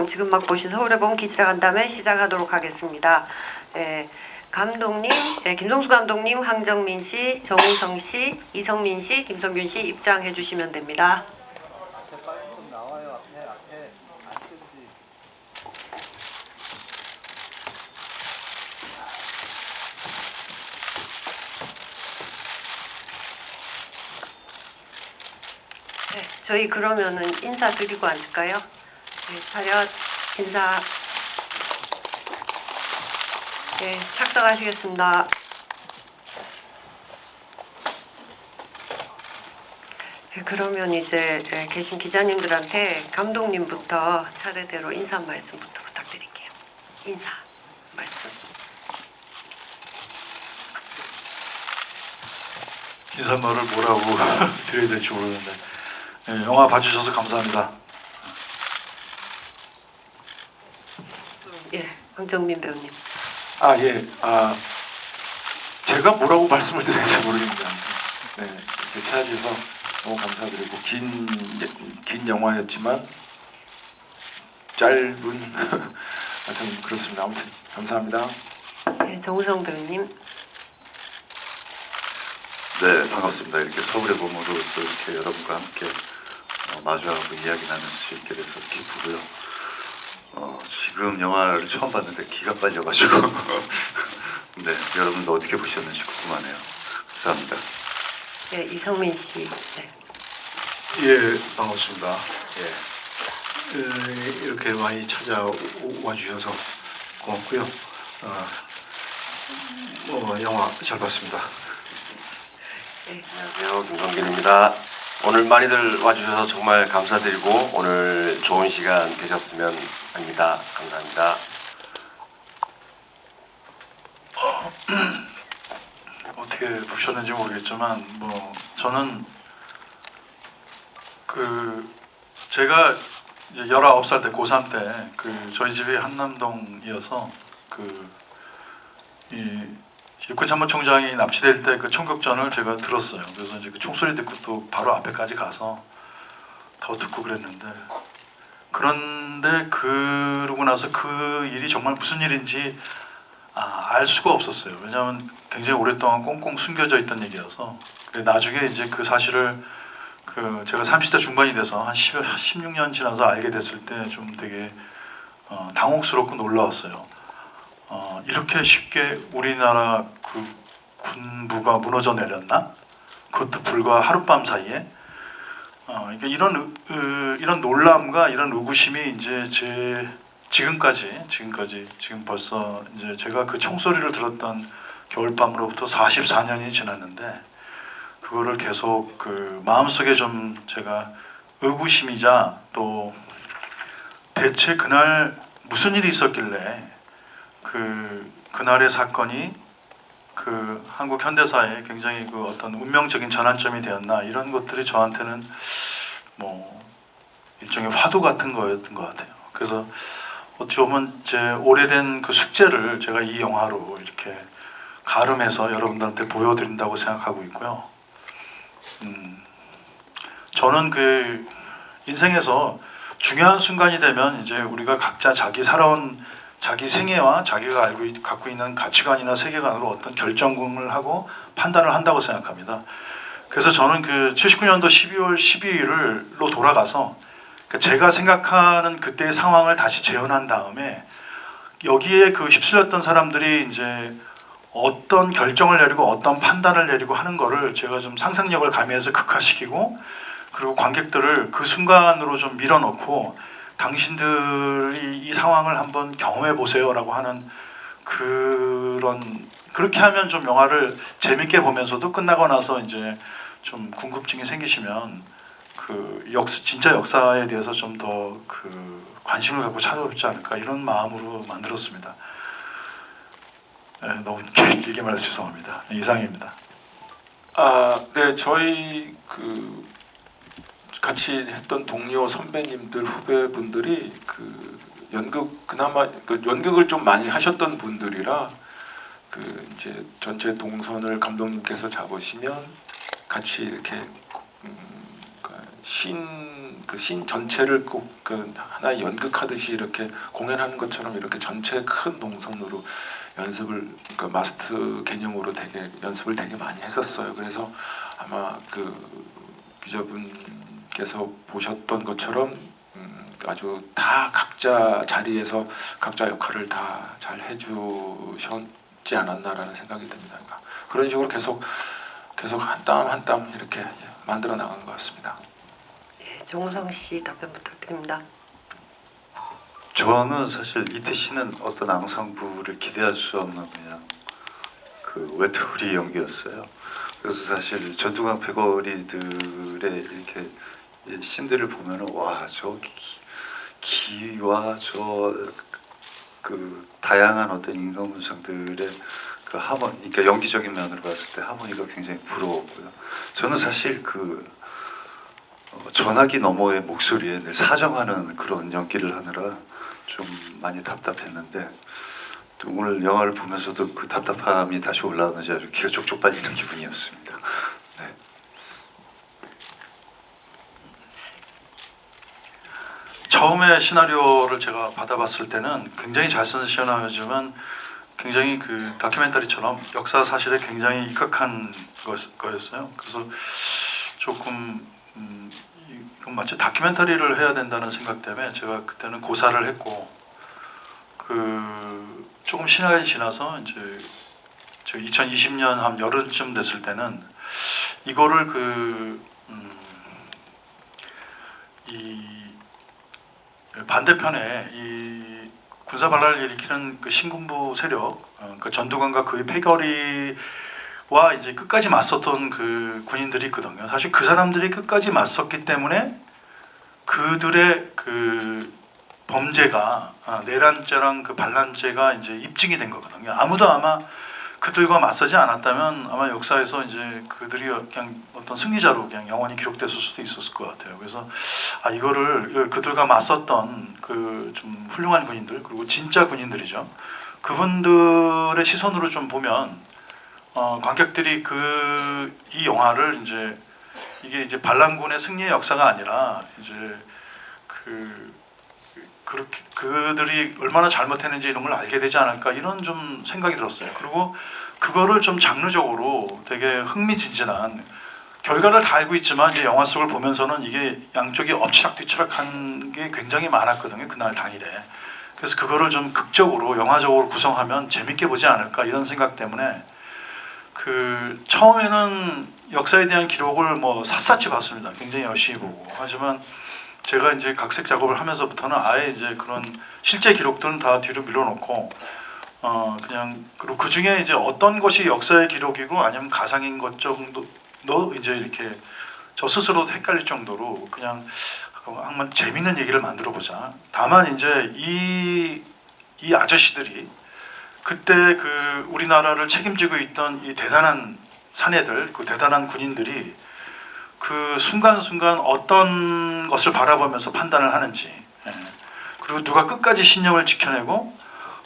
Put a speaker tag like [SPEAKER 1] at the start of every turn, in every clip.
[SPEAKER 1] 지금 막 보신 서울의 봄 기시작한다음에 시작하도록 하겠습니다. 감독님, 김성수 감독님, 황정민 씨, 정우성 씨, 이성민 씨, 김성균 씨 입장해 주시면 됩니다.
[SPEAKER 2] 앞에 빨리 좀 나와요. 앞에 안 뜨지.
[SPEAKER 1] 네, 저희 그러면은 인사드리고 앉을까요? 네, 차렷 인사. 네, 착석하시겠습니다. 네, 그러면 이제 계신 기자님들한테 감독님부터 차례대로 인사 말씀부터 부탁드릴게요. 인사 말씀.
[SPEAKER 3] 인사말을 뭐라고 드려야 될지 모르는데, 네, 영화 봐주셔서 감사합니다.
[SPEAKER 1] 예, 황정민 배우님.
[SPEAKER 3] 제가 뭐라고 말씀을 드릴지 모르겠는데, 네, 이렇게 찾아주셔서 너무 감사드리고, 긴 영화였지만 짧은 하여튼 그렇습니다. 아무튼 감사합니다.
[SPEAKER 1] 네, 정우성 배우님.
[SPEAKER 4] 네, 반갑습니다. 이렇게 서울의 봄으로 또 이렇게 여러분과 함께 마주하고 이야기 나눌 수 있게 돼서 기쁘고요. 지금 영화를 처음 봤는데 기가 빨려가지고 네, 여러분도 어떻게 보셨는지 궁금하네요. 감사합니다.
[SPEAKER 1] 네, 이성민 씨. 네.
[SPEAKER 3] 예, 반갑습니다. 이렇게 많이 찾아와 주셔서 고맙고요. 영화 잘 봤습니다.
[SPEAKER 1] 네.
[SPEAKER 5] 안녕하세요, 김성균입니다. 오늘 많이들 와주셔서 정말 감사드리고 오늘 좋은 시간 되셨으면 합니다. 감사합니다.
[SPEAKER 3] 어떻게 보셨는지 모르겠지만 저는 제가 이제 19살 때 고3 때 저희 집이 한남동이어서 이 육군 참모총장이 납치될 때 그 총격전을 제가 들었어요. 그래서 이제 그 총소리 듣고 또 바로 앞에까지 가서 더 듣고 그랬는데, 그런데 그러고 나서 그 일이 정말 무슨 일인지 알 수가 없었어요. 왜냐하면 굉장히 오랫동안 꽁꽁 숨겨져 있던 얘기여서. 나중에 이제 그 사실을 제가 30대 중반이 돼서 한 16년 지나서 알게 됐을 때 좀 되게 당혹스럽고 놀라웠어요. 이렇게 쉽게 우리나라 군부가 무너져 내렸나? 그것도 불과 하룻밤 사이에. 그러니까 이런 놀람과 이런 의구심이 이제 지금 벌써 이제 제가 그 총소리를 들었던 겨울밤으로부터 44년이 지났는데, 그거를 계속 마음속에 좀 제가 의구심이자, 또 대체 그날 무슨 일이 있었길래 그날의 사건이 한국 현대사에 굉장히 어떤 운명적인 전환점이 되었나, 이런 것들이 저한테는 일종의 화두 같은 거였던 것 같아요. 그래서 어찌 보면 제 오래된 그 숙제를 제가 이 영화로 이렇게 가름해서 여러분들한테 보여드린다고 생각하고 있고요. 저는 인생에서 중요한 순간이 되면 이제 우리가 각자 자기 살아온 자기 생애와 자기가 갖고 있는 가치관이나 세계관으로 어떤 결정을 하고 판단을 한다고 생각합니다. 그래서 저는 79년도 12월 12일로 돌아가서 제가 생각하는 그때의 상황을 다시 재현한 다음에, 여기에 휩쓸렸던 사람들이 이제 어떤 결정을 내리고 어떤 판단을 내리고 하는 거를 제가 좀 상상력을 가미해서 극화시키고, 그리고 관객들을 그 순간으로 좀 밀어넣고 당신들이 이 상황을 한번 경험해 보세요라고 하는 그렇게 하면 좀 영화를 재밌게 보면서도 끝나고 나서 이제 좀 궁금증이 생기시면 진짜 역사에 대해서 좀 더 관심을 갖고 찾아보지 않을까, 이런 마음으로 만들었습니다. 너무 길게 말해서 죄송합니다. 이상입니다.
[SPEAKER 6] 네, 저희 같이 했던 동료 선배님들, 후배분들이 그나마 연극을 좀 많이 하셨던 분들이라 이제 전체 동선을 감독님께서 잡으시면 같이 이렇게 신 전체를 꼭 그 하나의 연극하듯이 이렇게 공연하는 것처럼 이렇게 전체 큰 동선으로 연습을, 그러니까 마스트 개념으로 되게 연습을 되게 많이 했었어요. 그래서 아마 그 기자분께서 보셨던 것처럼 아주 다 각자 자리에서 각자 역할을 다 잘 해주셨지 않았나라는 생각이 듭니다. 그러니까 그런 식으로 계속 한 땀 한 땀 이렇게 만들어 나간 것 같습니다.
[SPEAKER 1] 예, 정우성 씨 답변 부탁드립니다.
[SPEAKER 4] 저는 사실 이태 씨는 어떤 앙상블을 기대할 수 없는 그냥 그 외톨이 연기였어요. 그래서 사실 전두광 패거리들의 이렇게 신들을 보면은 와, 저 기와 저 그 다양한 어떤 인간 군상들의 그 하모니, 그러니까 연기적인 면으로 봤을 때 하모니가 굉장히 부러웠고요. 저는 사실 그 전화기 너머의 목소리에 내 사정하는 그런 연기를 하느라 좀 많이 답답했는데 또 오늘 영화를 보면서도 그 답답함이 다시 올라오는지 아주 기가 쪽쪽 빨리는 기분이었습니다. 네.
[SPEAKER 3] 처음에 시나리오를 제가 받아봤을 때는 굉장히 잘 쓴 시나리오지만 굉장히 그 다큐멘터리처럼 역사 사실에 굉장히 입각한 거였어요. 그래서 조금 이건 마치 다큐멘터리를 해야 된다는 생각 때문에 제가 그때는 고사를 했고 그 조금 시간이 지나서 이제 저 2020년 한 여름쯤 됐을 때는 이거를 이 반대편에 이 군사 반란을 일으키는 그 신군부 세력, 그 전두광과 그의 패거리와 이제 끝까지 맞섰던 그 군인들이 있거든요. 사실 그 사람들이 끝까지 맞섰기 때문에 그들의 그 범죄가 내란죄랑 그 반란죄가 이제 입증이 된 거거든요. 아무도 아마 그들과 맞서지 않았다면 아마 역사에서 이제 그들이 그냥 어떤 승리자로 그냥 영원히 기록됐을 수도 있었을 것 같아요. 그래서 이거를 그들과 맞섰던 그 좀 훌륭한 군인들 그리고 진짜 군인들이죠. 그분들의 시선으로 좀 보면 관객들이 이 영화를 이게 이제 반란군의 승리의 역사가 아니라 이제 그렇게 그들이 얼마나 잘못했는지 이런 걸 알게 되지 않을까 이런 좀 생각이 들었어요. 그리고 그거를 좀 장르적으로 되게 흥미진진한 결과를 다 알고 있지만 이제 영화 속을 보면서는 이게 양쪽이 엎치락뒤치락한 게 굉장히 많았거든요. 그날 당일에. 그래서 그거를 좀 극적으로 영화적으로 구성하면 재밌게 보지 않을까 이런 생각 때문에 그 처음에는 역사에 대한 기록을 뭐 샅샅이 봤습니다. 굉장히 열심히 보고. 하지만 제가 이제 각색 작업을 하면서부터는 아예 이제 그런 실제 기록들은 다 뒤로 밀어놓고 그냥 그리고 그 중에 이제 어떤 것이 역사의 기록이고 아니면 가상인 것 정도도 이제 이렇게 저 스스로도 헷갈릴 정도로 그냥 한번 재밌는 얘기를 만들어 보자. 다만 이제 이 아저씨들이 그때 그 우리나라를 책임지고 있던 이 대단한 사내들, 그 대단한 군인들이 그 순간순간 어떤 것을 바라보면서 판단을 하는지, 그리고 누가 끝까지 신념을 지켜내고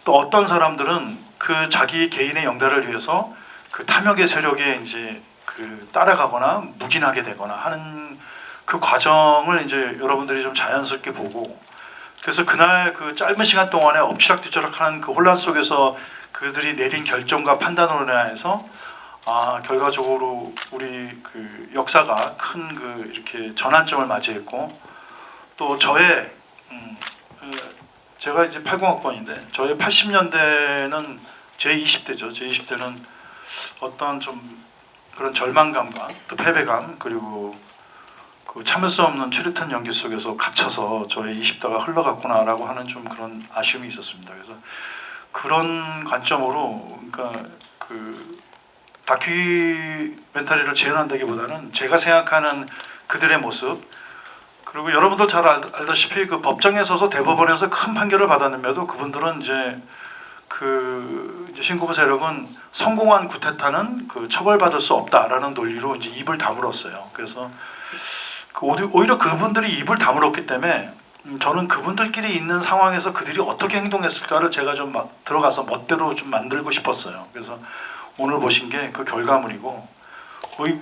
[SPEAKER 3] 또 어떤 사람들은 그 자기 개인의 영달을 위해서 그 탐욕의 세력에 이제 그 따라가거나 묵인하게 되거나 하는 그 과정을 이제 여러분들이 좀 자연스럽게 보고 그래서 그날 그 짧은 시간 동안에 엎치락뒤치락하는 그 혼란 속에서 그들이 내린 결정과 판단으로 인해서 결과적으로 우리 그 역사가 큰 그 이렇게 전환점을 맞이했고 또 저의 제가 이제 80학번인데 저의 80년대는 제 20대죠. 제 20대는 어떤 좀 그런 절망감과 또 패배감 그리고 그 참을 수 없는 추릿한 연기 속에서 갇혀서 저의 20대가 흘러갔구나라고 하는 좀 그런 아쉬움이 있었습니다. 그래서 그런 관점으로 그러니까 그 다큐멘터리를 재현한다기보다는 제가 생각하는 그들의 모습 그리고 여러분들 잘 알다시피 그 법정에 서서 대법원에서 큰 판결을 받았는데도 그분들은 이제 이제 신군부 세력은 성공한 구테타는 그 처벌받을 수 없다라는 논리로 이제 입을 다물었어요. 그래서 오히려 그분들이 입을 다물었기 때문에 저는 그분들끼리 있는 상황에서 그들이 어떻게 행동했을까를 제가 좀 막 들어가서 멋대로 좀 만들고 싶었어요. 그래서 오늘 보신 게 그 결과물이고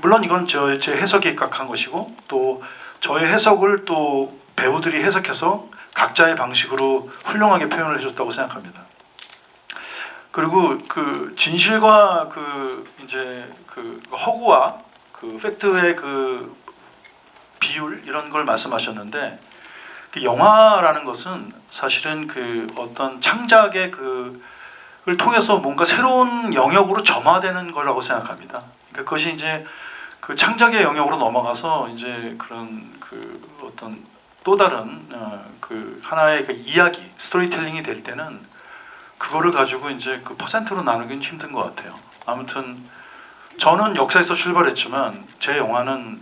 [SPEAKER 3] 물론 이건 제 해석에 입각한 것이고 또 저의 해석을 또 배우들이 해석해서 각자의 방식으로 훌륭하게 표현을 해줬다고 생각합니다. 그리고 그 진실과 그 이제 그 허구와 그 팩트의 그 비율 이런 걸 말씀하셨는데, 그 영화라는 것은 사실은 그 어떤 창작의 그걸 통해서 뭔가 새로운 영역으로 점화되는 거라고 생각합니다. 그러니까 그것이 이제 그 창작의 영역으로 넘어가서 이제 그런 그 어떤 또 다른 그 하나의 그 이야기, 스토리텔링이 될 때는 그거를 가지고 이제 그 퍼센트로 나누기는 힘든 것 같아요. 아무튼 저는 역사에서 출발했지만 제 영화는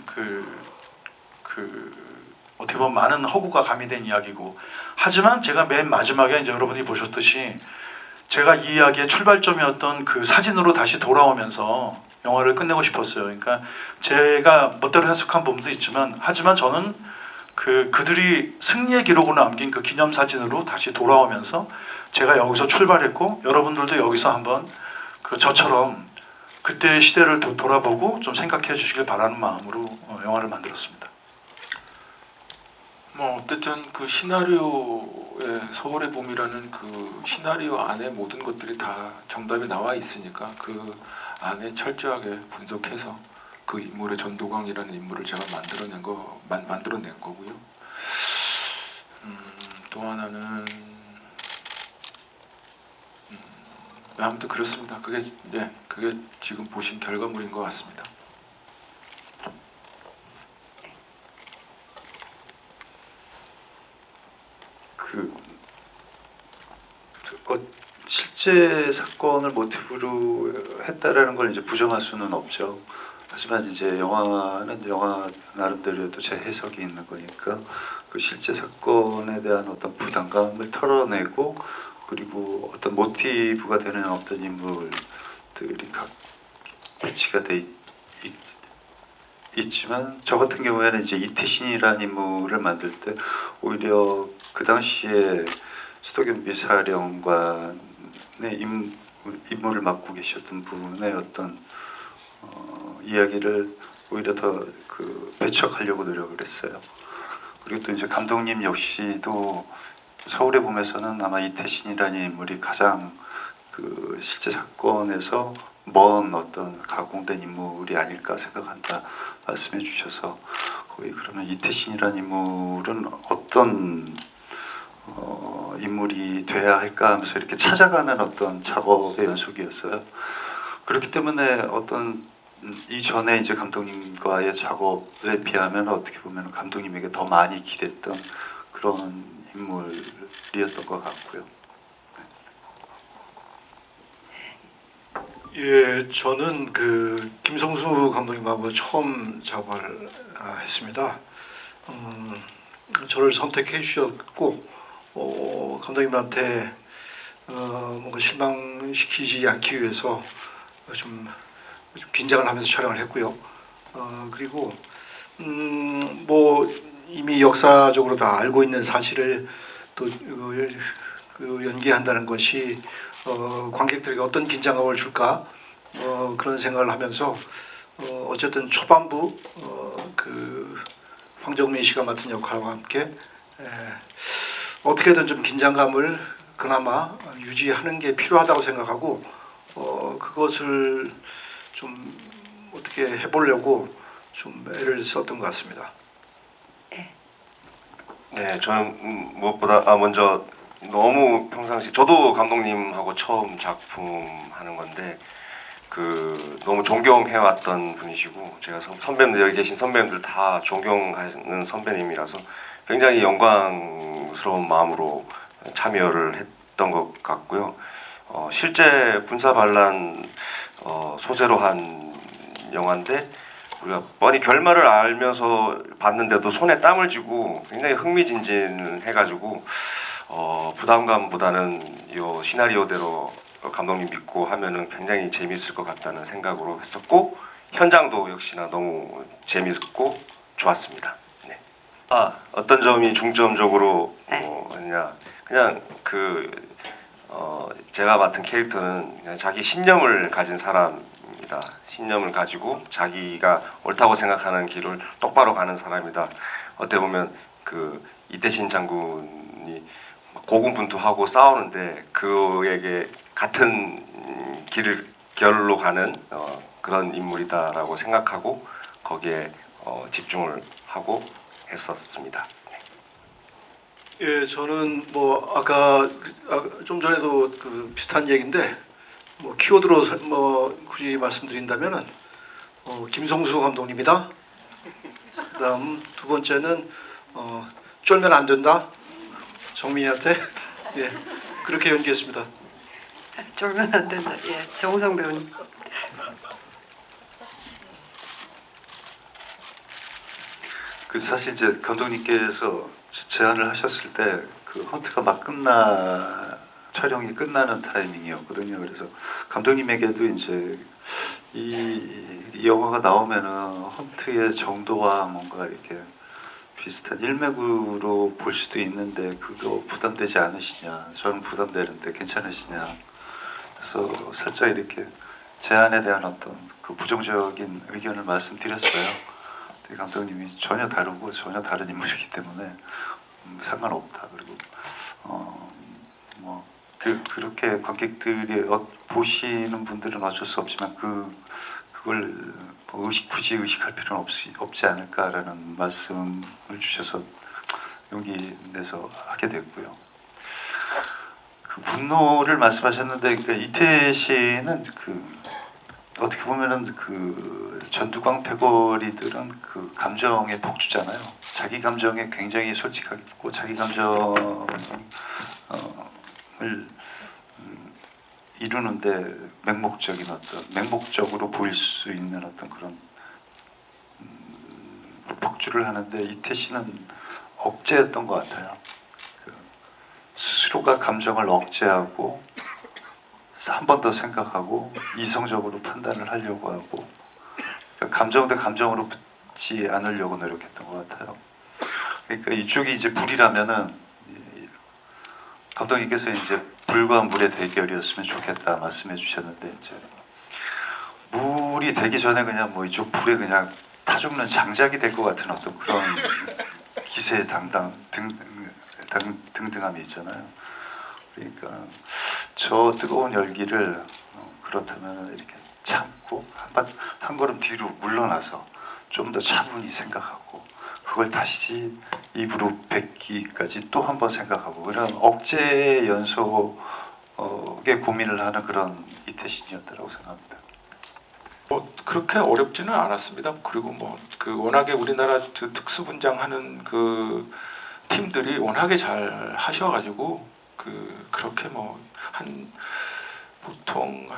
[SPEAKER 3] 어떻게 보면 많은 허구가 가미된 이야기고, 하지만 제가 맨 마지막에 이제 여러분이 보셨듯이 제가 이 이야기의 출발점이었던 그 사진으로 다시 돌아오면서 영화를 끝내고 싶었어요. 그러니까 제가 멋대로 해석한 부분도 있지만, 하지만 저는 그들이 승리의 기록으로 남긴 그 기념 사진으로 다시 돌아오면서 제가 여기서 출발했고, 여러분들도 여기서 한번 그 저처럼 그때의 시대를 돌아보고 좀 생각해 주시길 바라는 마음으로 영화를 만들었습니다.
[SPEAKER 6] 뭐 어쨌든 그 시나리오의 서울의 봄이라는 그 시나리오 안에 모든 것들이 다 정답이 나와 있으니까 그 안에 철저하게 분석해서 그 인물의 전도광이라는 인물을 제가 만들어낸 거고요. 또 하나는 아무튼 그렇습니다. 그게 지금 보신 결과물인 것 같습니다.
[SPEAKER 4] 실제 사건을 모티브로 했다라는 걸 이제 부정할 수는 없죠. 하지만 이제 영화는 영화 나름대로의 또 제 해석이 있는 거니까 그 실제 사건에 대한 어떤 부담감을 털어내고, 그리고 어떤 모티브가 되는 어떤 인물들이 각 배치가 돼 있지만, 저 같은 경우에는 이제 이태신이라는 인물을 만들 때 오히려 그 당시에 수도경비 사령관의 임무를 맡고 계셨던 분의 어떤 이야기를 오히려 더 배척하려고 노력을 했어요. 그리고 또 이제 감독님 역시도 서울의 봄에서는 아마 이태신이라는 인물이 가장 그 실제 사건에서 먼 어떤 가공된 인물이 아닐까 생각한다 말씀해 주셔서, 거의 그러면 이태신이라는 인물은 어떤 인물이 돼야 할까 하면서 이렇게 찾아가는 어떤 작업의 연속이었어요. 그렇기 때문에 어떤 이전에 이제 감독님과의 작업에 비하면 어떻게 보면 감독님에게 더 많이 기댔던 그런 인물이었던 것 같고요.
[SPEAKER 7] 예, 저는 그 김성수 감독님하고 처음 작업을 했습니다. 저를 선택해 주셨고, 감독님한테 뭔가 실망시키지 않기 위해서 좀 긴장을 하면서 촬영을 했고요. 그리고 뭐 이미 역사적으로 다 알고 있는 사실을 또 연기한다는 것이 관객들에게 어떤 긴장감을 줄까, 그런 생각을 하면서 어쨌든 초반부 그 황정민 씨가 맡은 역할과 함께 어떻게든 좀 긴장감을 그나마 유지하는 게 필요하다고 생각하고, 그것을 좀 어떻게 해보려고 좀 애를 썼던 것 같습니다.
[SPEAKER 5] 네, 저는 무엇보다 먼저 너무 평상시 저도 감독님하고 처음 작품 하는 건데 너무 존경해왔던 분이시고, 제가 선배님들 여기 계신 선배님들 다 존경하는 선배님이라서 굉장히 영광스러운 마음으로 참여를 했던 것 같고요. 실제 군사 반란 소재로 한 영화인데 우리가 뻔히 결말을 알면서 봤는데도 손에 땀을 쥐고 굉장히 흥미진진해가지고 부담감보다는 이 시나리오대로 감독님 믿고 하면은 굉장히 재미있을 것 같다는 생각으로 했었고, 현장도 역시나 너무 재미있고 좋았습니다. 네. 어떤 점이 중점적으로 했냐, 그냥 제가 맡은 캐릭터는 그냥 자기 신념을 가진 사람입니다. 신념을 가지고 자기가 옳다고 생각하는 길을 똑바로 가는 사람이다. 어떻게 보면 그 이태신 장군이 고군분투하고 싸우는데 그에게 같은 길을 결로 가는 그런 인물이다라고 생각하고 거기에 집중을 하고 했었습니다.
[SPEAKER 7] 예, 저는 뭐 아까 좀 전에도 그 비슷한 얘기인데 뭐 키워드로 뭐 굳이 말씀드린다면은 김성수 감독님이다. 그다음 두 번째는 쫄면 안 된다. 정민이한테 예 그렇게 연기했습니다.
[SPEAKER 1] 쫄면 안 된다. 예, 정우성 배우님.
[SPEAKER 4] 그 사실 이제 감독님께서 제안을 하셨을 때 그 헌트가 막 촬영이 끝나는 타이밍이었거든요. 그래서 감독님에게도 이제 이 영화가 나오면은 헌트의 정도와 뭔가 이렇게 비슷한 일맥으로 볼 수도 있는데 그거 부담되지 않으시냐? 저는 부담되는데 괜찮으시냐? 그래서 살짝 이렇게 제안에 대한 어떤 그 부정적인 의견을 말씀드렸어요. 감독님이 전혀 다르고 전혀 다른 인물이기 때문에 상관없다. 그리고 뭐 그렇게 관객들이 보시는 분들은 어쩔 수 없지만 그걸 뭐 굳이 의식할 필요는 없지 않을까라는 말씀을 주셔서 용기 내서 하게 됐고요. 그 분노를 말씀하셨는데 그러니까 이태신은 어떻게 보면은 전두광 패거리들은 그 감정의 폭주잖아요. 자기 감정에 굉장히 솔직하고 자기 감정을 이루는데 맹목적으로 보일 수 있는 어떤 그런 폭주를 하는데 이태씨는 억제했던 것 같아요. 스스로가 감정을 억제하고 한 번 더 생각하고 이성적으로 판단을 하려고 하고 감정 대 감정으로 붙지 않으려고 노력했던 것 같아요. 그러니까 이쪽이 이제 불이라면은 감독님께서 이제 불과 물의 대결이었으면 좋겠다 말씀해 주셨는데 이제 물이 되기 전에 그냥 뭐 이쪽 불에 그냥 타 죽는 장작이 될 것 같은 어떤 그런 기세의 등등함이 있잖아요. 그러니까 저 뜨거운 열기를 그렇다면 이렇게 참고 한 걸음 뒤로 물러나서 좀 더 차분히 생각하고 그걸 다시 입으로 뱉기까지 또 한 번 생각하고 그런 억제 연속의 고민을 하는 그런 이태신이었다고 생각합니다.
[SPEAKER 6] 뭐 그렇게 어렵지는 않았습니다. 그리고 뭐 워낙에 우리나라 특수분장하는 그 팀들이 워낙에 잘 하셔가지고 그렇게 뭐 보통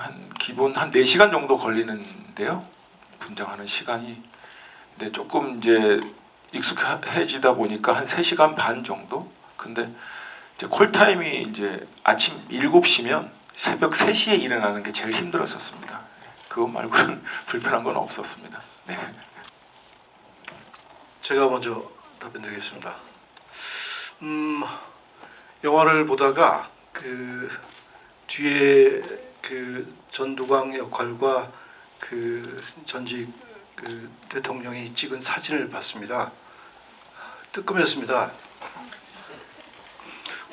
[SPEAKER 6] 기본 한 4시간 정도 걸리는데요. 분장하는 시간이. 근데 조금 이제 익숙해지다 보니까 한 3시간 반 정도? 근데 이제 콜타임이 이제 아침 7시면 새벽 3시에 일어나는 게 제일 힘들었었습니다. 그것 말고는 불편한 건 없었습니다. 네.
[SPEAKER 7] 제가 먼저 답변드리겠습니다. 영화를 보다가 뒤에 전두광 역할과 전직 대통령이 찍은 사진을 봤습니다. 뜨끔했습니다.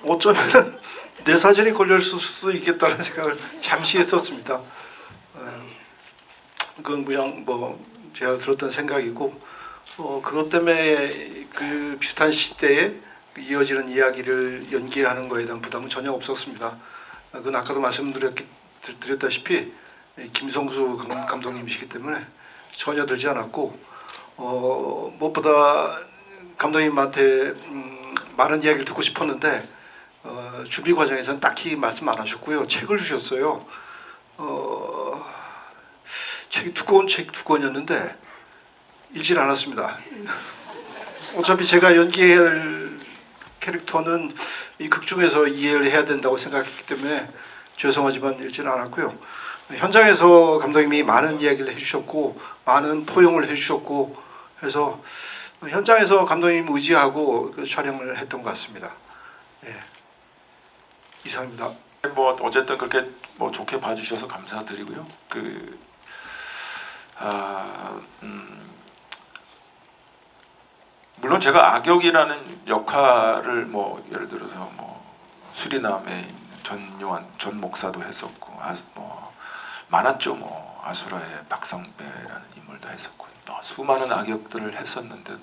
[SPEAKER 7] 어쩌면 내 사진이 걸릴 수도 있겠다는 생각을 잠시 했었습니다. 그건 그냥 뭐 제가 들었던 생각이고 그것 때문에 비슷한 시대에 이어지는 이야기를 연기하는 것에 대한 부담은 전혀 없었습니다. 그건 아까도 말씀드렸다시피 김성수 감독님이시기 때문에 전혀 들지 않았고 무엇보다 감독님한테 많은 이야기를 듣고 싶었는데 준비 과정에서는 딱히 말씀 안 하셨고요. 책을 주셨어요. 책이 두꺼운 권이었는데 읽질 않았습니다. 어차피 제가 연기해야 할 캐릭터는 이 극 중에서 이해를 해야 된다고 생각했기 때문에 죄송하지만 읽지는 않았고요. 현장에서 감독님이 많은 이야기를 해주셨고 많은 포용을 해주셨고 해서 현장에서 감독님 의지하고 촬영을 했던 것 같습니다. 예. 이상입니다.
[SPEAKER 6] 뭐 어쨌든 그렇게 뭐 좋게 봐주셔서 감사드리고요. 물론 제가 악역이라는 역할을 뭐 예를 들어서 뭐 수리남에 있는 전 목사도 했었고 뭐 많았죠. 뭐 아수라의 박성배라는 인물도 했었고 또 수많은 악역들을 했었는데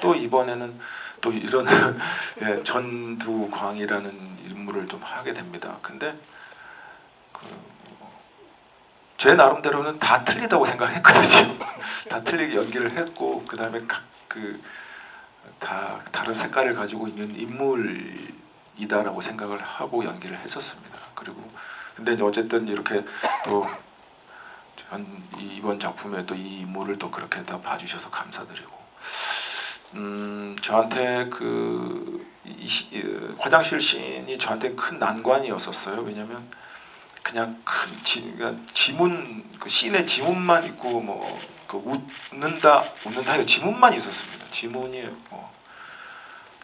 [SPEAKER 6] 또 이번에는 또 이런 예, 전두광이라는 인물을 좀 하게 됩니다. 근데 제 나름대로는 다 틀리다고 생각했거든요. 다 틀리게 연기를 했고 그 다음에 다 다른 색깔을 가지고 있는 인물이다라고 생각을 하고 연기를 했었습니다. 그리고 근데 어쨌든 이렇게 또 이번 작품에 또 이 인물을 또 그렇게 다 봐주셔서 감사드리고 저한테 화장실 씬이 저한테 큰 난관이었었어요. 왜냐면 그냥 그러니까 지문 그 씬의 지문만 있고 뭐 그 웃는다 이거 지문만 있었습니다. 지문이 뭐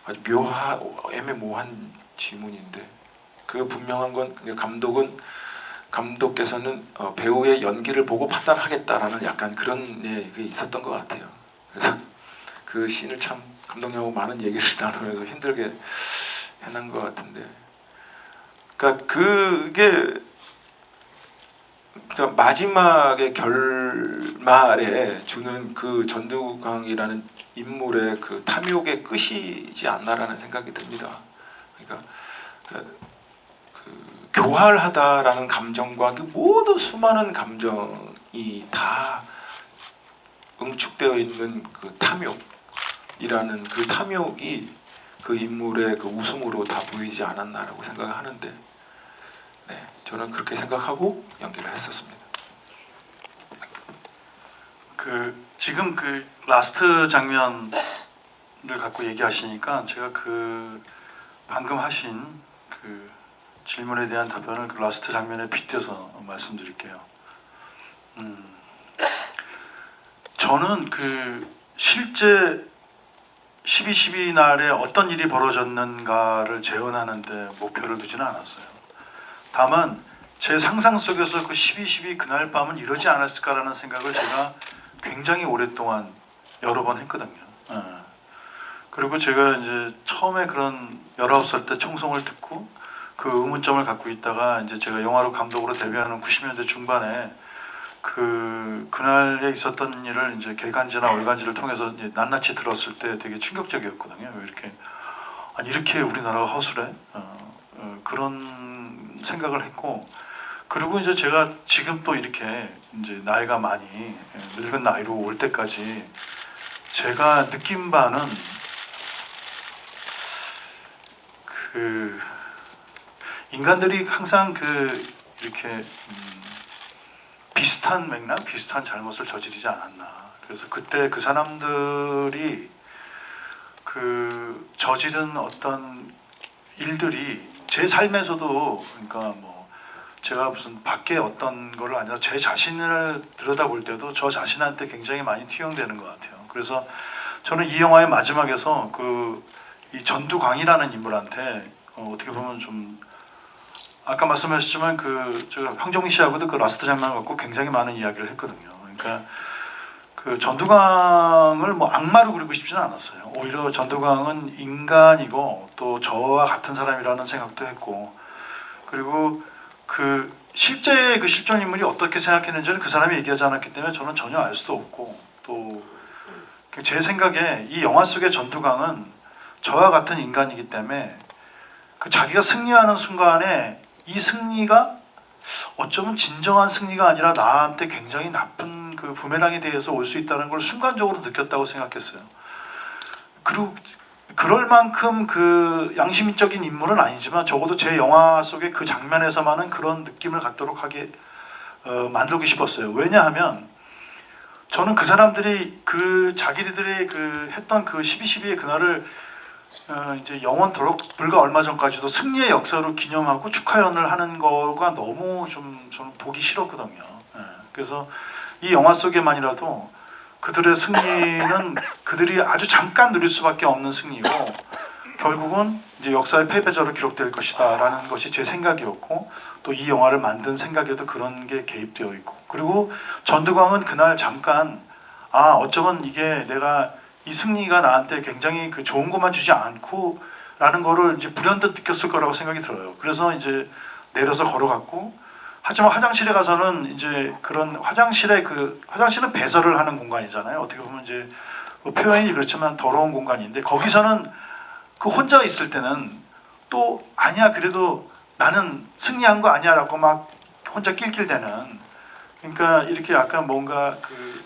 [SPEAKER 6] 아주 애매모호한 지문인데 그 분명한 건 감독께서는 배우의 연기를 보고 판단하겠다라는 약간 그런 게 있었던 것 같아요. 그래서 그 씬을 참 감독님하고 많은 얘기를 나누면서 힘들게 해낸 것 같은데, 그러니까 그게 그러니까 마지막에 결말에 주는 그 전두광이라는 인물의 그 탐욕의 끝이지 않나라는 생각이 듭니다. 그러니까 교활하다라는 감정과 그 모든 수많은 감정이 다 응축되어 있는 그 탐욕이라는 그 탐욕이 그 인물의 그 웃음으로 다 보이지 않았나라고 생각을 하는데, 네, 저는 그렇게 생각하고 연기를 했었습니다.
[SPEAKER 3] 지금 라스트 장면을 갖고 얘기하시니까 제가 방금 하신 질문에 대한 답변을 라스트 장면에 빗대서 말씀드릴게요. 저는 실제 12.12 날에 어떤 일이 벌어졌는가를 재현하는데 목표를 두지는 않았어요. 다만 제 상상 속에서 12.12 그날 밤은 이러지 않았을까라는 생각을 제가 굉장히 오랫동안 여러 번 했거든요. 그리고 제가 이제 처음에 그런 19살 때 총성을 듣고 그 의문점을 갖고 있다가 이제 제가 영화로 감독으로 데뷔하는 90년대 중반에 그날에 있었던 일을 이제 개간지나 월간지를 통해서 이제 낱낱이 들었을 때 되게 충격적이었거든요. 이렇게 우리나라가 허술해? 그런 생각을 했고, 그리고 이제 제가 지금 또 이렇게 이제 나이가 많이 늙은 나이로 올 때까지 제가 느낀 바는 인간들이 항상 이렇게 비슷한 맥락, 비슷한 잘못을 저지르지 않았나. 그래서 그때 그 사람들이 저지른 어떤 일들이 제 삶에서도, 그러니까 뭐 제가 무슨 밖에 어떤 걸 아니라 제 자신을 들여다볼 때도 저 자신한테 굉장히 많이 투영되는 것 같아요. 그래서 저는 이 영화의 마지막에서 이 전두광이라는 인물한테 어떻게 보면 좀 아까 말씀하셨지만 제가 황정민 씨하고도 라스트 장면 갖고 굉장히 많은 이야기를 했거든요. 그러니까 전두광을 뭐 악마로 그리고 싶지는 않았어요. 오히려 전두광은 인간이고 또 저와 같은 사람이라는 생각도 했고, 그리고 실제 실존 인물이 어떻게 생각했는지는 그 사람이 얘기하지 않았기 때문에 저는 전혀 알 수도 없고, 또 제 생각에 이 영화 속의 전두광은 저와 같은 인간이기 때문에 자기가 승리하는 순간에 이 승리가 어쩌면 진정한 승리가 아니라 나한테 굉장히 나쁜 부메랑에 대해서 올 수 있다는 걸 순간적으로 느꼈다고 생각했어요. 그리고 그럴 만큼 양심적인 인물은 아니지만 적어도 제 영화 속의 그 장면에서만은 그런 느낌을 갖도록 하게 만들고 싶었어요. 왜냐하면 저는 그 사람들이 자기들이 했던 12.12의 그날을 이제 영원토록 불과 얼마 전까지도 승리의 역사로 기념하고 축하연을 하는 거가 너무 저는 보기 싫었거든요. 그래서 이 영화 속에만이라도 그들의 승리는 그들이 아주 잠깐 누릴 수밖에 없는 승리고 결국은 이제 역사의 패배자로 기록될 것이다라는 것이 제 생각이었고, 또 이 영화를 만든 생각에도 그런 게 개입되어 있고, 그리고 전두광은 그날 잠깐 어쩌면 이게 내가 이 승리가 나한테 굉장히 그 좋은 것만 주지 않고라는 거를 이제 불현듯 느꼈을 거라고 생각이 들어요. 그래서 이제 내려서 걸어갔고, 하지만 화장실에 가서는 이제 그런 화장실은 배설을 하는 공간이잖아요. 어떻게 보면 이제 뭐 표현이 그렇지만 더러운 공간인데, 거기서는 그 혼자 있을 때는 또 아니야 그래도 나는 승리한 거 아니야라고 막 혼자 낄낄대는, 그러니까 이렇게 약간 뭔가 그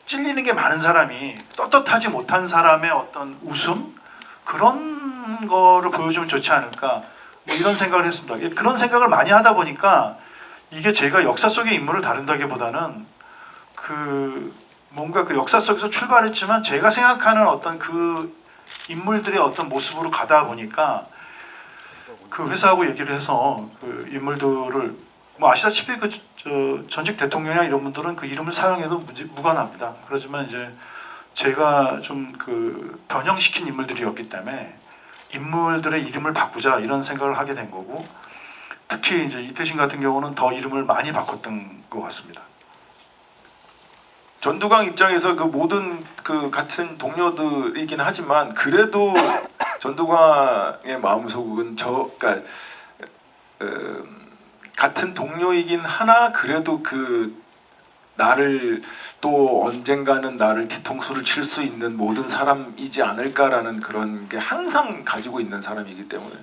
[SPEAKER 3] 찔리는 게 많은 사람이 떳떳하지 못한 사람의 어떤 웃음, 그런 거를 보여주면 좋지 않을까, 뭐 이런 생각을 했습니다. 그런 생각을 많이 하다 보니까 이게 제가 역사 속의 인물을 다룬다기보다는 그 뭔가 그 역사 속에서 출발했지만 제가 생각하는 어떤 그 인물들의 어떤 모습으로 가다 보니까 그 회사하고 얘기를 해서 그 인물들을 뭐 아시다시피 그 전직 대통령이나 이런 분들은 그 이름을 사용해도 무관합니다. 그렇지만 이제 제가 좀 그 변형시킨 인물들이었기 때문에 인물들의 이름을 바꾸자 이런 생각을 하게 된 거고, 특히 이제 이태신 같은 경우는 더 이름을 많이 바꿨던 것 같습니다.
[SPEAKER 6] 전두광 입장에서 그 모든 그 같은 동료들이긴 하지만 그래도 전두광의 마음속은 그러니까 같은 동료이긴 하나 그래도 그 나를 또 언젠가는 나를 뒤통수를 칠 수 있는 모든 사람이지 않을까라는 그런 게 항상 가지고 있는 사람이기 때문에,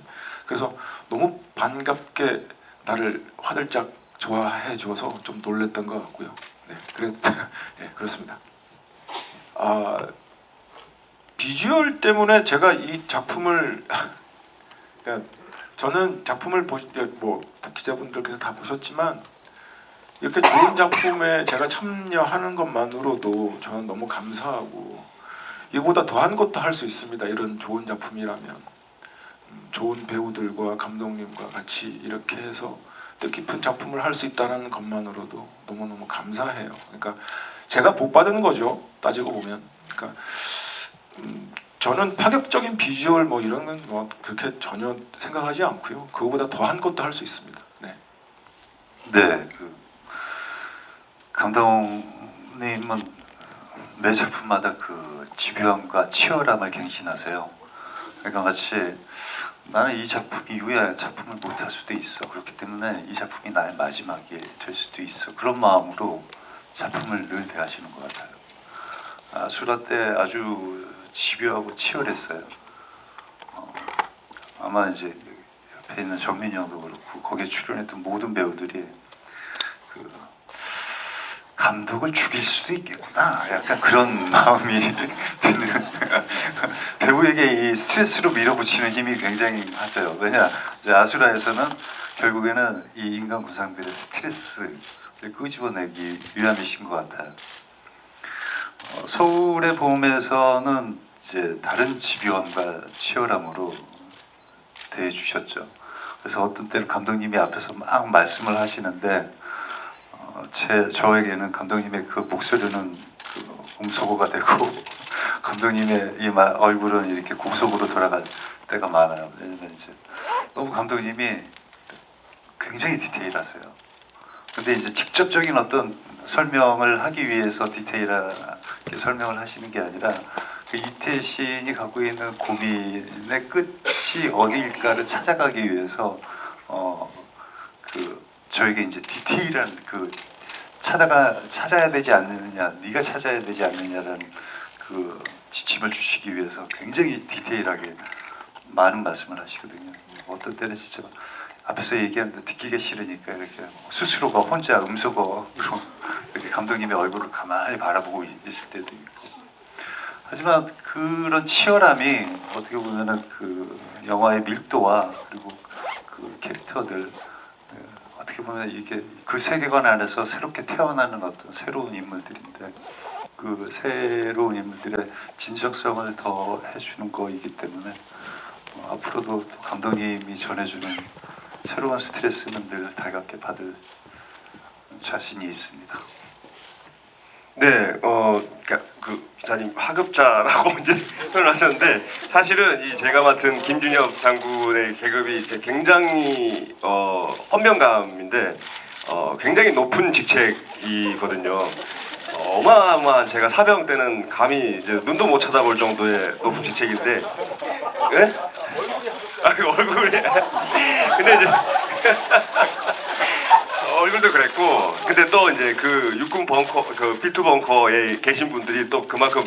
[SPEAKER 6] 그래서 너무 반갑게 나를 화들짝 좋아해 줘서 좀 놀랬던 것 같고요. 네, 네, 그렇습니다. 비주얼 때문에 제가 이 작품을 그러니까 저는 작품을 뭐 기자분들께서 다 보셨지만 이렇게 좋은 작품에 제가 참여하는 것만으로도 저는 너무 감사하고, 이보다 더한 것도 할 수 있습니다. 이런 좋은 작품이라면 좋은 배우들과 감독님과 같이 이렇게 해서 뜻깊은 작품을 할 수 있다는 것만으로도 너무너무 감사해요. 그러니까 제가 복 받은 거죠, 따지고 보면. 그러니까 저는 파격적인 비주얼 뭐 이런 건 뭐 그렇게 전혀 생각하지 않고요. 그거보다 더한 것도 할 수 있습니다. 네.
[SPEAKER 4] 네, 그 감독님은 매 작품마다 그 집요함과 치열함을 갱신하세요. 그러니까 마치 나는 이 작품 이후에 작품을 못할 수도 있어. 그렇기 때문에 이 작품이 나의 마지막이 될 수도 있어. 그런 마음으로 작품을 늘 대하시는 것 같아요. 아수라 때 아주 집요하고 치열했어요. 아마 이제 옆에 있는 정민이 형도 그렇고 거기에 출연했던 모든 배우들이 그 감독을 죽일 수도 있겠구나, 약간 그런 마음이 드는 배우에게 이 스트레스로 밀어붙이는 힘이 굉장히 하세요. 왜냐, 이제 아수라에서는 결국에는 이 인간 구상들의 스트레스를 끄집어내기 위함이신 것 같아요. 서울의 봄에서는 이제 다른 집요함과 치열함으로 대해주셨죠. 그래서 어떤 때는 감독님이 앞에서 막 말씀을 하시는데 저에게는 감독님의 그 목소리는 그 음소거가 되고 감독님의 이 얼굴은 이렇게 곡속으로 돌아갈 때가 많아요. 왜냐면 이제 너무 감독님이 굉장히 디테일하세요. 근데 이제 직접적인 어떤 설명을 하기 위해서 디테일하게 설명을 하시는 게 아니라 그 이태신이 갖고 있는 고민의 끝이 어디일까를 찾아가기 위해서 그 저에게 이제 디테일한 그 찾아야 되지 않느냐, 네가 찾아야 되지 않느냐라는 그 지침을 주시기 위해서 굉장히 디테일하게 많은 말씀을 하시거든요. 어떤 때는 진짜 앞에서 얘기하는데 듣기가 싫으니까 이렇게 스스로가 혼자 음소거로 이렇게 감독님의 얼굴을 가만히 바라보고 있을 때도 있고. 하지만 그런 치열함이 어떻게 보면은 그 영화의 밀도와 그리고 그 캐릭터들, 어떻게 보면 이게 그 세계관 안에서 새롭게 태어나는 어떤 새로운 인물들인데, 그 새로운 인물들의 진정성을 더 해주는 거이기 때문에 앞으로도 또 감독님이 전해주는 새로운 스트레스는 늘 달갑게 받을 자신이 있습니다.
[SPEAKER 5] 네, 그러니까 그 기자님 하급자라고 이제 표현하셨는데, 사실은 이 제가 맡은 김준혁 장군의 계급이 이제 굉장히 헌병감인데 굉장히 높은 직책이거든요. 어마어마한 제가 사병 때는 감히 이제 눈도 못 쳐다볼 정도의 높은 지책인데, 예? 얼굴이 근데 이제 얼굴도 그랬고, 근데 또 이제 그 육군 벙커, 그 B2 벙커에 계신 분들이 또 그만큼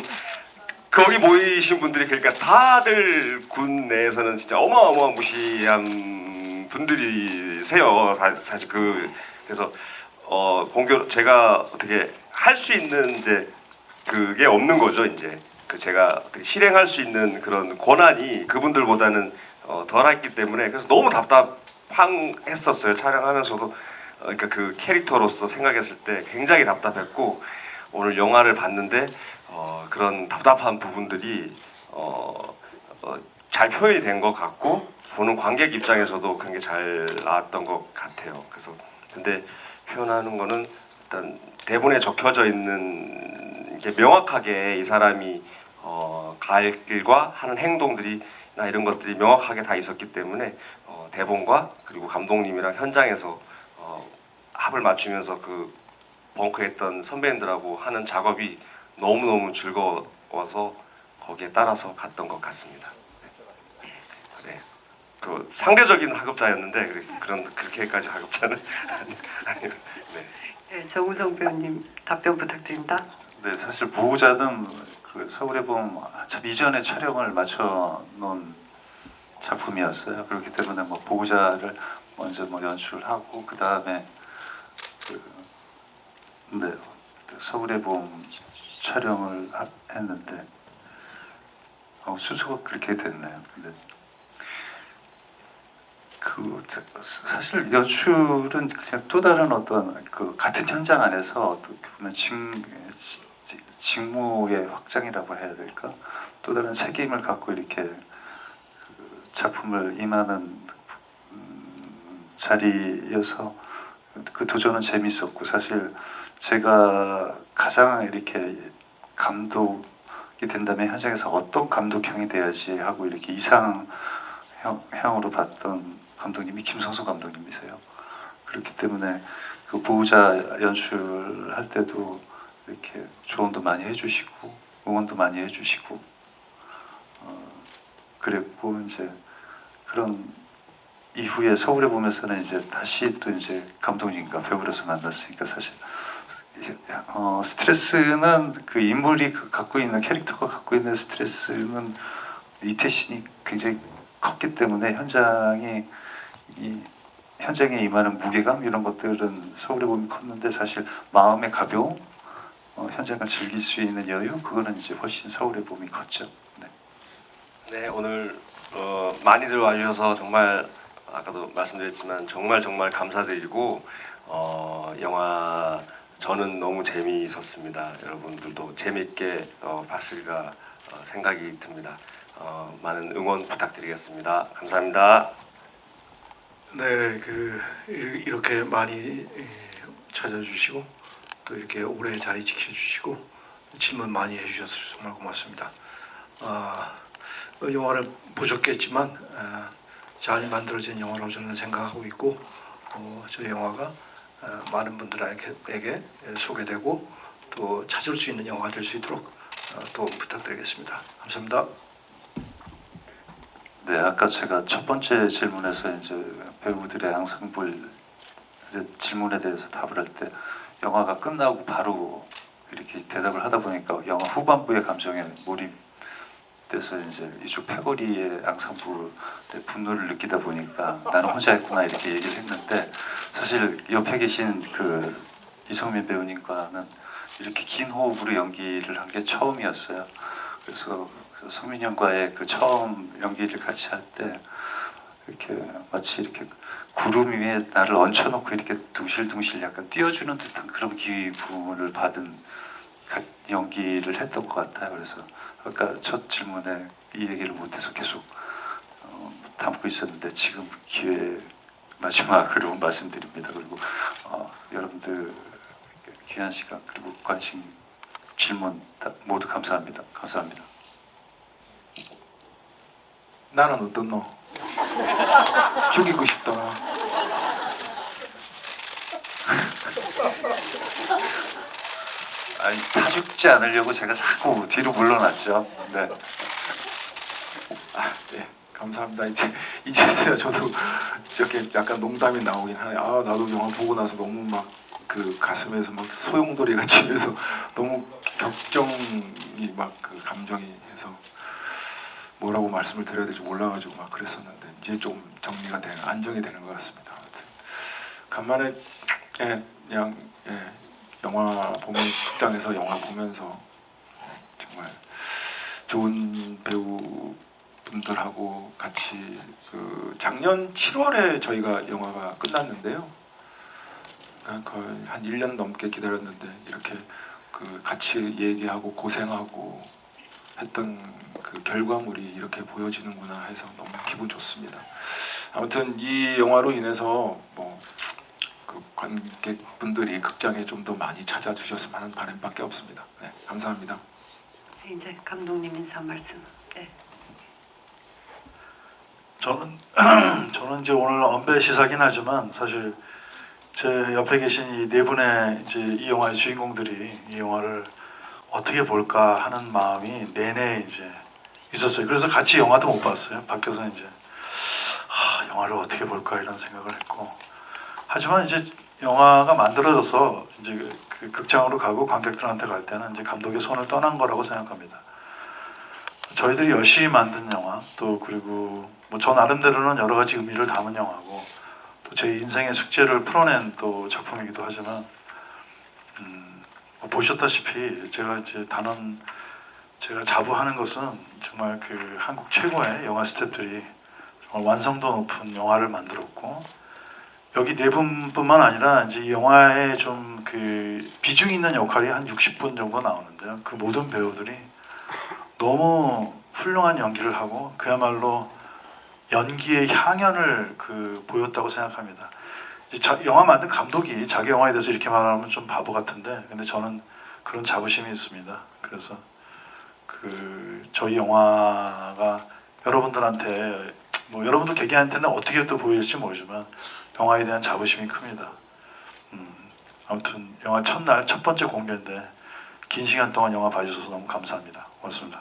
[SPEAKER 5] 거기 모이신 분들이, 그러니까 다들 군 내에서는 진짜 어마어마무시한 분들이세요. 사실 그래서 공교 제가 어떻게 할 수 있는 이제 그게 없는 거죠. 이제 그 제가 어떻게 실행할 수 있는 그런 권한이 그분들보다는 덜했기 때문에, 그래서 너무 답답했었어요. 촬영하면서도. 그러니까 그 캐릭터로서 생각했을 때 굉장히 답답했고, 오늘 영화를 봤는데 그런 답답한 부분들이 잘 표현이 된 것 같고, 보는 관객 입장에서도 그런 게 잘 나왔던 것 같아요. 그래서 근데 표현하는 거는 일단 대본에 적혀져 있는 게 명확하게 이 사람이 갈 길과 하는 행동들이 나 이런 것들이 명확하게 다 있었기 때문에 대본과 그리고 감독님이랑 현장에서 합을 맞추면서 그 벙커에 있던 선배님들하고 하는 작업이 너무너무 즐거워서 거기에 따라서 갔던 것 같습니다. 네. 그 상대적인 하급자였는데 그렇게까지 하급자는 아니요. 네.
[SPEAKER 1] 네, 정우성 배우님 답변 부탁드립니다.
[SPEAKER 4] 네, 사실 보호자는 그 서울의 봄 한참 이전에 촬영을 마쳐 놓은 작품이었어요. 그렇기 때문에 뭐 보호자를 먼저 뭐 연출하고 그 다음에 네, 서울의 봄 촬영을 했는데 순서가 그렇게 됐네요. 근데 사실 연출은 그냥 또 다른 어떤 그 같은 현장 안에서 어떻게 보면 직무의 확장이라고 해야 될까? 또 다른 책임을 갖고 이렇게 그 작품을 임하는 자리여서 그 도전은 재밌었고, 사실 제가 가장 이렇게 감독이 된다면 현장에서 어떤 감독형이 돼야지 하고 이렇게 이상형으로 봤던 감독님이 김성수 감독님이세요. 그렇기 때문에 그 보호자 연출할 때도 이렇게 조언도 많이 해주시고 응원도 많이 해주시고 그랬고, 이제 그런 이후에 서울에 보면서는 이제 다시 또 이제 감독님과 배우로서 만났으니까, 사실 스트레스는 그 인물이 갖고 있는, 캐릭터가 갖고 있는 스트레스는 이태신이 굉장히 컸기 때문에 현장에 임하는 무게감 이런 것들은 서울에 보면 컸는데, 사실 마음의 가벼움, 현장을 즐길 수 있는 여유, 그거는 이제 훨씬 서울에 봄이 컸죠. 네.
[SPEAKER 5] 네, 오늘 많이들 와주셔서 정말 아까도 말씀드렸지만 정말 감사드리고, 영화 저는 너무 재미있었습니다. 여러분들도 재미있게 봤을까 생각이 듭니다. 많은 응원 부탁드리겠습니다. 감사합니다.
[SPEAKER 7] 네, 이렇게 많이 찾아주시고 또 이렇게 오래 자리 지켜주시고 질문 많이 해주셔서 정말 고맙습니다. 영화를 보셨겠지만 잘 만들어진 영화라고 저는 생각하고 있고, 저 영화가 많은 분들에게 소개되고 또 찾을 수 있는 영화가 될 수 있도록 도움 부탁드리겠습니다. 감사합니다.
[SPEAKER 4] 네, 아까 제가 첫 번째 질문에서 이제 배우들의 앙상블 질문에 대해서 답을 할 때 영화가 끝나고 바로 이렇게 대답을 하다 보니까 영화 후반부의 감정에 몰입돼서 이제 이쪽 패거리의 앙상블의 분노를 느끼다 보니까 나는 혼자였구나 이렇게 얘기를 했는데, 사실 옆에 계신 그 이성민 배우님과는 이렇게 긴 호흡으로 연기를 한 게 처음이었어요. 그래서 성민 형과의 그 처음 연기를 같이 할 때 이렇게 마치 이렇게 구름 위에 나를 얹혀놓고 이렇게 둥실둥실 약간 띄워주는 듯한 그런 기분을 받은 연기를 했던 것 같아요. 그래서 아까 첫 질문에 이 얘기를 못해서 계속 담고 있었는데 지금 기회 마지막으로 말씀드립니다. 그리고 여러분들 귀한 시간 그리고 관심 질문 모두 감사합니다. 감사합니다.
[SPEAKER 6] 나는 어떻노? 죽이고 싶다.
[SPEAKER 4] 아니, 타 죽지 않으려고 제가 자꾸 뒤로 물러났죠. 네.
[SPEAKER 6] 네, 감사합니다. 이제서야 저도 이렇게 약간 농담이 나오긴 하네. 아, 나도 영화 보고 나서 너무 막 그 가슴에서 막 소용돌이가 치면서 너무 격정이 막 그 감정이 해서 뭐라고 말씀을 드려야 될지 몰라가지고 막 그랬었는데 이제 좀 정리가 되는, 안정이 되는 것 같습니다. 아무튼 간만에 그냥 영화 보면, 극장에서 영화 보면서 정말 좋은 배우 분들하고 같이 그 작년 7월에 저희가 영화가 끝났는데요. 거의 한 1년 넘게 기다렸는데 이렇게 그 같이 얘기하고 고생하고 했던 그 결과물이 이렇게 보여지는구나 해서 너무 기분 좋습니다. 아무튼 이 영화로 인해서 뭐 그 관객분들이 극장에 좀 더 많이 찾아주셨으면 하는 바람밖에 없습니다. 네, 감사합니다.
[SPEAKER 1] 네, 이제 감독님 인사 말씀. 네.
[SPEAKER 3] 저는 이제 오늘 언배 시사긴 하지만 사실 제 옆에 계신 이 네 분의 이제 이 영화의 주인공들이 이 영화를 어떻게 볼까 하는 마음이 내내 이제 있었어요. 그래서 같이 영화도 못 봤어요. 밖에서 이제 영화를 어떻게 볼까 이런 생각을 했고, 하지만 이제 영화가 만들어져서 이제 그 극장으로 가고 관객들한테 갈 때는 이제 감독의 손을 떠난 거라고 생각합니다. 저희들이 열심히 만든 영화, 또 그리고 뭐 저 나름대로는 여러 가지 의미를 담은 영화고, 또 제 인생의 숙제를 풀어낸 또 작품이기도 하지만, 보셨다시피 제가 이제 제가 자부하는 것은 정말 그 한국 최고의 영화 스태프들이 정말 완성도 높은 영화를 만들었고, 여기 네 분뿐만 아니라 이제 이 영화에 좀 그 비중 있는 역할이 한 60분 정도 나오는데요. 그 모든 배우들이 너무 훌륭한 연기를 하고 그야말로 연기의 향연을 그 보였다고 생각합니다. 영화 만든 감독이 자기 영화에 대해서 이렇게 말하면 좀 바보 같은데, 근데 저는 그런 자부심이 있습니다. 그래서 그 저희 영화가 여러분들한테 뭐 여러분들 개개한테는 어떻게 또 보일지 모르지만 영화에 대한 자부심이 큽니다. 아무튼 영화 첫날 첫 번째 공개인데 긴 시간 동안 영화 봐주셔서 너무 감사합니다. 고맙습니다.